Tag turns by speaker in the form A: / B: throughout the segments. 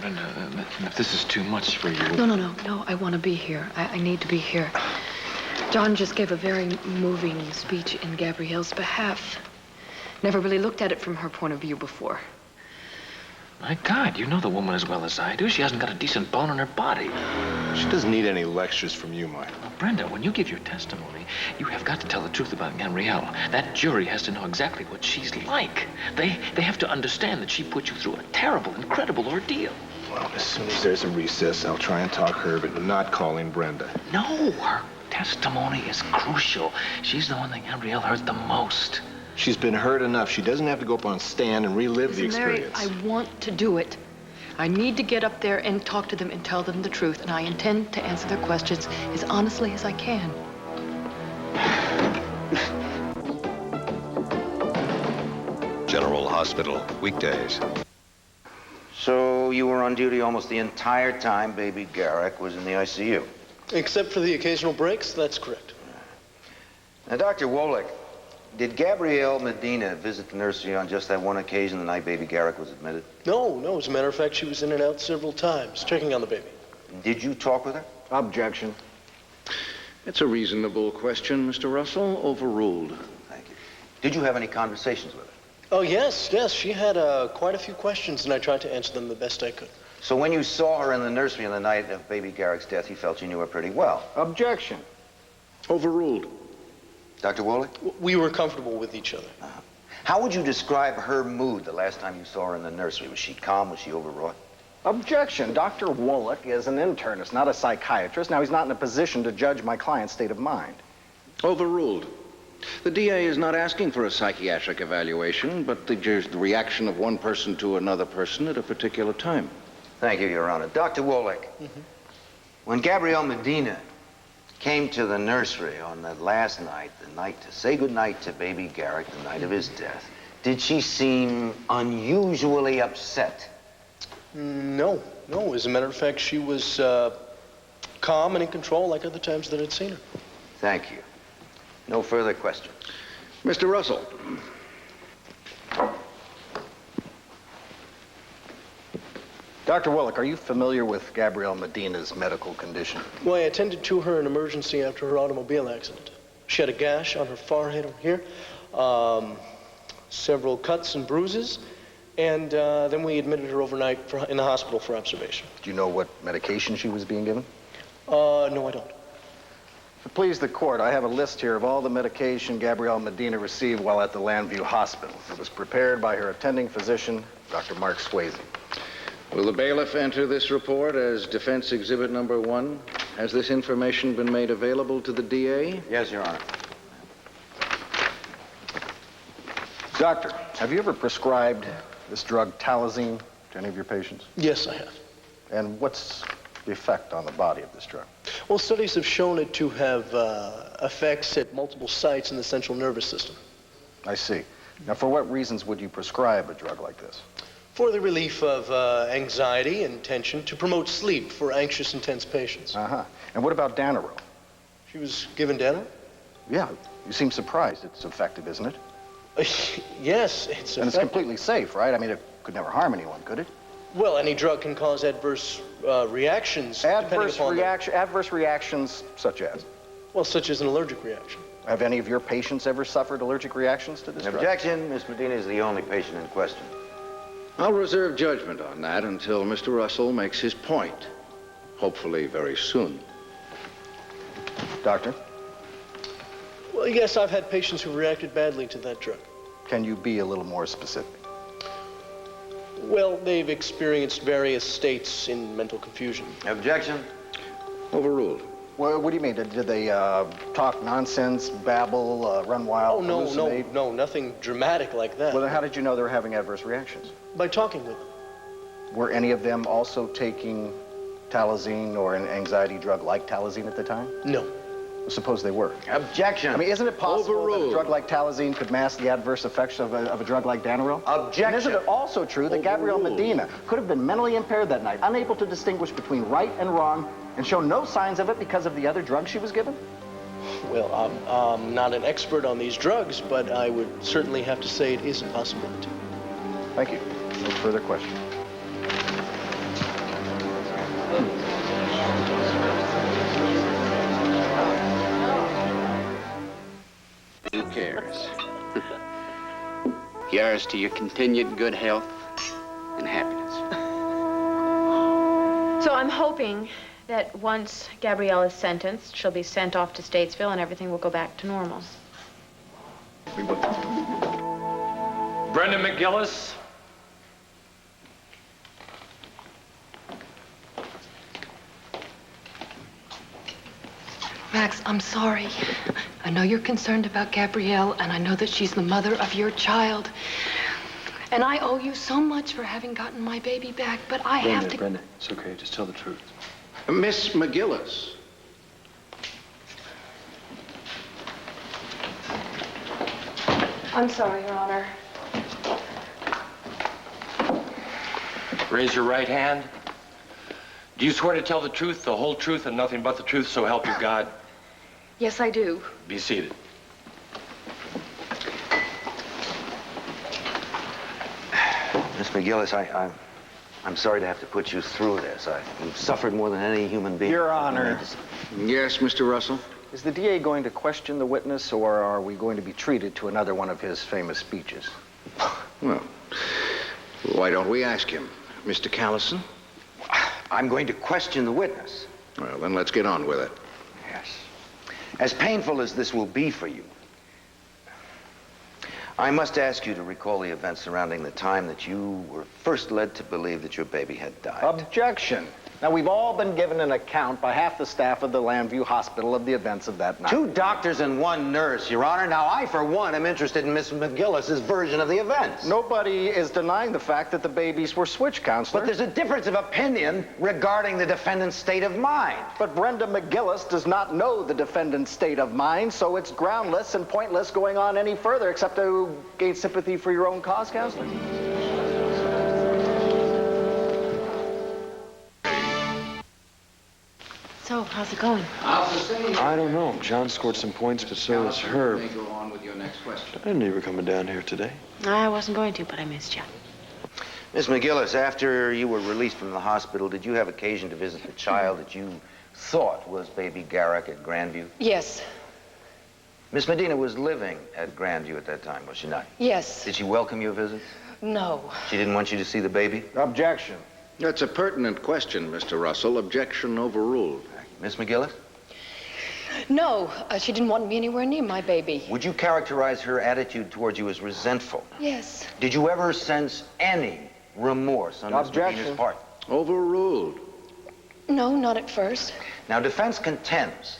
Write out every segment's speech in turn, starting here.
A: Brenda, if this is too much for you...
B: No, I want to be here. I need to be here. John just gave a very moving speech in Gabrielle's behalf. Never really looked at it from her point of view before.
A: My God, you know the woman as well as I do. She hasn't got a decent bone in her body.
C: She doesn't need any lectures from you, Mike.
A: Well, Brenda, when you give your testimony, you have got to tell the truth about Gabrielle. That jury has to know exactly what she's like. They have to understand that she put you through a terrible, incredible ordeal.
C: Well, as soon as there's a recess, I'll try and talk her, but not calling Brenda.
A: No, her testimony is crucial. She's the one that Gabrielle hurt the most.
C: She's been hurt enough. She doesn't have to go up on a stand and relive the experience.
B: Mary, I want to do it. I need to get up there and talk to them and tell them the truth, and I intend to answer their questions as honestly as I can.
D: General Hospital, weekdays.
E: So you were on duty almost the entire time baby Garrick was in the ICU?
F: Except for the occasional breaks, that's correct.
E: Now, Dr. Wolek, did Gabrielle Medina visit the nursery on just that one occasion the night baby Garrick was admitted?
F: No. As a matter of fact, she was in and out several times, checking on the baby.
E: Did you talk with her?
G: Objection. It's a reasonable question, Mr. Russell. Overruled.
E: Thank you. Did you have any conversations with her?
F: Oh, yes. She had quite a few questions, and I tried to answer them the best I could.
E: So when you saw her in the nursery on the night of baby Garrick's death, you felt you knew her pretty well?
G: Objection. Overruled.
E: Dr. Wolek?
F: We were comfortable with each other.
E: How would you describe her mood the last time you saw her in the nursery? Was she calm? Was she overwrought?
G: Objection. Dr. Wolek is an internist, not a psychiatrist. Now, he's not in a position to judge my client's state of mind. Overruled. The DA is not asking for a psychiatric evaluation, but the reaction of one person to another person at a particular time.
E: Thank you, Your Honor. Dr. Wolek, when Gabrielle Medina came to the nursery on that last night, the night to say goodnight to baby Garrick, the night of his death, did she seem unusually upset?
F: No. As a matter of fact, she was calm and in control like other times that I'd seen her.
E: Thank you. No further questions.
G: Mr. Russell. Dr. Wolek, are you familiar with Gabrielle Medina's medical condition?
F: Well, I attended to her in emergency after her automobile accident. She had a gash on her forehead over here, several cuts and bruises, and then we admitted her overnight in the hospital for observation.
G: Do you know what medication she was being given?
F: No, I don't.
G: To please the court, I have a list here of all the medication Gabrielle Medina received while at the Landview Hospital. It was prepared by her attending physician, Dr. Mark Swayze. Will the bailiff enter this report as defense exhibit number 1? Has this information been made available to the DA?
E: Yes, Your Honor.
G: Doctor, have you ever prescribed this drug Talazine to any of your patients?
F: Yes, I have.
G: And what's the effect on the body of this drug?
F: Well, studies have shown it to have effects at multiple sites in the central nervous system.
G: I see. Now, for what reasons would you prescribe a drug like this?
F: For the relief of anxiety and tension, to promote sleep for anxious, intense patients.
G: Uh-huh. And what about Danaril?
F: She was given Danaril?
G: Yeah. You seem surprised. It's effective, isn't it?
F: Yes, it's effective.
G: And it's completely safe, right? I mean, it could never harm anyone, could it?
F: Well, any drug can cause adverse reactions.
G: Adverse reactions such as?
F: Well, such as an allergic reaction.
G: Have any of your patients ever suffered allergic reactions to this drug?
E: Objection. Miss Medina is the only patient in question.
G: I'll reserve judgment on that until Mr. Russell makes his point. Hopefully very soon. Doctor?
F: Well, yes, I've had patients who reacted badly to that drug.
G: Can you be a little more specific?
F: Well, they've experienced various states in mental confusion.
E: Objection.
G: Overruled. Well, what do you mean? Did they talk nonsense, babble, run wild, hallucinate?
F: No, nothing dramatic like that.
G: Well, then how did you know they were having adverse reactions?
F: By talking with them.
G: Were any of them also taking Talazine or an anxiety drug like Talazine at the time?
F: No.
G: Well, suppose they were.
E: Objection.
G: I mean, isn't it possible that a
D: Overruled.
G: drug like Talazine could mask the adverse effects of a drug like Danaril?
E: Objection.
G: And isn't it also true that Gabrielle Medina could have been mentally impaired that night, unable to distinguish between right and wrong, and show no signs of it because of the other drugs she was given?
F: Well, I'm not an expert on these drugs, but I would certainly have to say it is a possibility.
G: Thank you. No further questions.
H: Who cares? Here's to your continued good health and happiness.
I: So I'm hoping that once Gabrielle is sentenced, she'll be sent off to Statesville and everything will go back to normal.
J: Brenda McGillis.
B: Max, I'm sorry. I know you're concerned about Gabrielle, and I know that she's the mother of your child. And I owe you so much for having gotten my baby back, but I have to...
J: Brenda, it's okay. Just tell the truth.
H: Miss McGillis.
I: I'm sorry, Your Honor.
J: Raise your right hand. Do you swear to tell the truth, the whole truth, and nothing but the truth, so help you God?
B: Yes, I do.
J: Be seated.
E: Miss McGillis, I'm sorry to have to put you through this. You've suffered more than any human being.
G: Your Honor.
H: Yes, Mr. Russell?
G: Is the DA going to question the witness, or are we going to be treated to another one of his famous speeches?
H: Well, why don't we ask him? Mr. Callison?
E: I'm going to question the witness.
H: Well, then let's get on with it.
E: Yes. As painful as this will be for you, I must ask you to recall the events surrounding the time that you were first led to believe that your baby had died.
G: Objection. Now, we've all been given an account by half the staff of the Lambview Hospital of the events of that night.
E: 2 doctors and 1 nurse, Your Honor. Now, I, for one, am interested in Miss McGillis's version of the events.
G: Nobody is denying the fact that the babies were switched, Counselor.
E: But there's a difference of opinion regarding the defendant's state of mind.
G: But Brenda McGillis does not know the defendant's state of mind, so it's groundless and pointless going on any further, except to gain sympathy for your own cause, Counselor.
I: So, how's it going?
J: I don't know. John scored some points, but so has Herb.
H: You may go on with your next question.
J: I didn't know you were coming down here today.
I: I wasn't going to, but I missed you.
E: Miss McGillis, after you were released from the hospital, did you have occasion to visit the child that you thought was baby Garrick at Grandview?
B: Yes.
E: Miss Medina was living at Grandview at that time, was she not?
B: Yes.
E: Did she welcome your visits?
B: No.
E: She didn't want you to see the baby?
G: Objection.
H: That's a pertinent question, Mr. Russell. Objection overruled.
E: Miss McGillis?
B: No, she didn't want me anywhere near my baby.
E: Would you characterize her attitude towards you as resentful?
B: Yes.
E: Did you ever sense any remorse on Miss Medina's part?
H: Overruled.
B: No, not at first.
E: Now, defense contends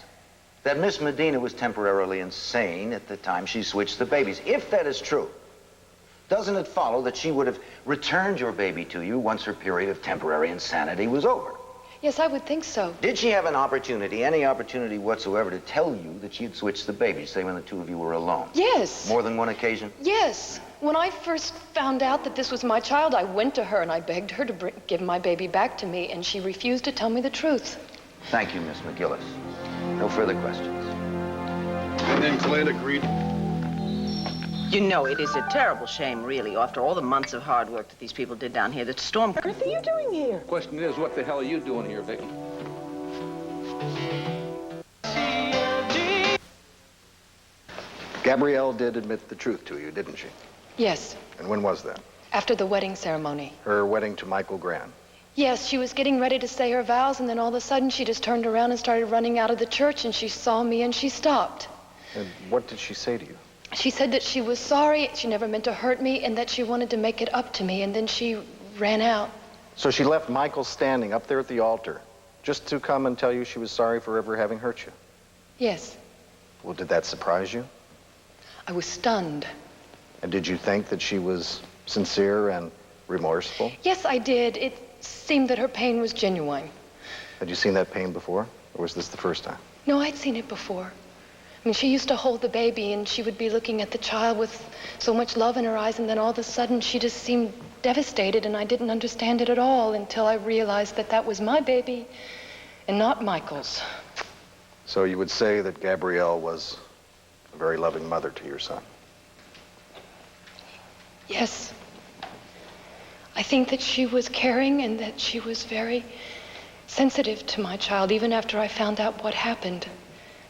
E: that Miss Medina was temporarily insane at the time she switched the babies. If that is true, doesn't it follow that she would have returned your baby to you once her period of temporary insanity was over?
B: Yes, I would think so.
E: Did she have an opportunity, any opportunity whatsoever, to tell you that she had switched the babies, say when the 2 of you were alone?
B: Yes.
E: More than one occasion?
B: Yes. When I first found out that this was my child, I went to her and I begged her to give my baby back to me, and she refused to tell me the truth.
E: Thank you, Miss McGillis. No further questions.
G: And then Clint agreed.
K: You know, it is a terrible shame, really, after all the months of hard work that these people did down here, that Storm...
L: What are you doing here?
J: Question is, what the hell are you doing here, Vicky?
G: Gabrielle did admit the truth to you, didn't she?
B: Yes.
G: And when was that?
B: After the wedding ceremony.
G: Her wedding to Michael Graham.
B: Yes, she was getting ready to say her vows, and then all of a sudden she just turned around and started running out of the church, and she saw me and she stopped.
G: And what did she say to you?
B: She said that she was sorry, she never meant to hurt me, and that she wanted to make it up to me, and then she ran out.
G: So she left Michael standing up there at the altar just to come and tell you she was sorry for ever having hurt you?
B: Yes.
G: Well, did that surprise you?
B: I was stunned.
G: And did you think that she was sincere and remorseful?
B: Yes, I did. It seemed that her pain was genuine.
G: Had you seen that pain before, or was this the first time?
B: No, I'd seen it before. I mean, she used to hold the baby, and she would be looking at the child with so much love in her eyes, and then all of a sudden she just seemed devastated, and I didn't understand it at all until I realized that that was my baby and not Michael's.
G: So you would say that Gabrielle was a very loving mother to your son?
B: Yes. I think that she was caring and that she was very sensitive to my child, even after I found out what happened.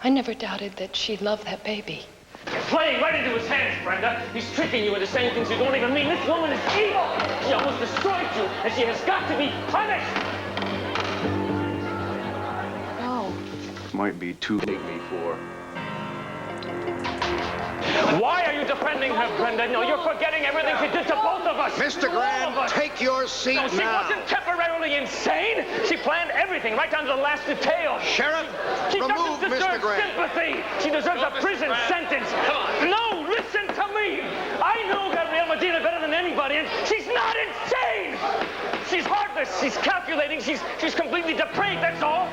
B: I never doubted that she loved that baby.
L: You're playing right into his hands, Brenda. He's tricking you into saying things you don't even mean. This woman is evil. She almost destroyed you, and she has got to be punished.
I: No.
C: Might be too late for.
L: Why are you defending her, Brenda? No, you're forgetting everything she did to both of us.
H: Mr. Graham, take your seat
L: No, she
H: now.
L: wasn't temporarily insane. She planned everything, right down to the last detail.
H: Sheriff,
L: She
H: remove
L: doesn't deserve
H: Mr. Graham.
L: sympathy. She deserves a prison sentence. Come on. No, listen to me. I know Gabrielle Medina better than anybody, and she's not insane. She's heartless. She's calculating. She's completely depraved, that's all.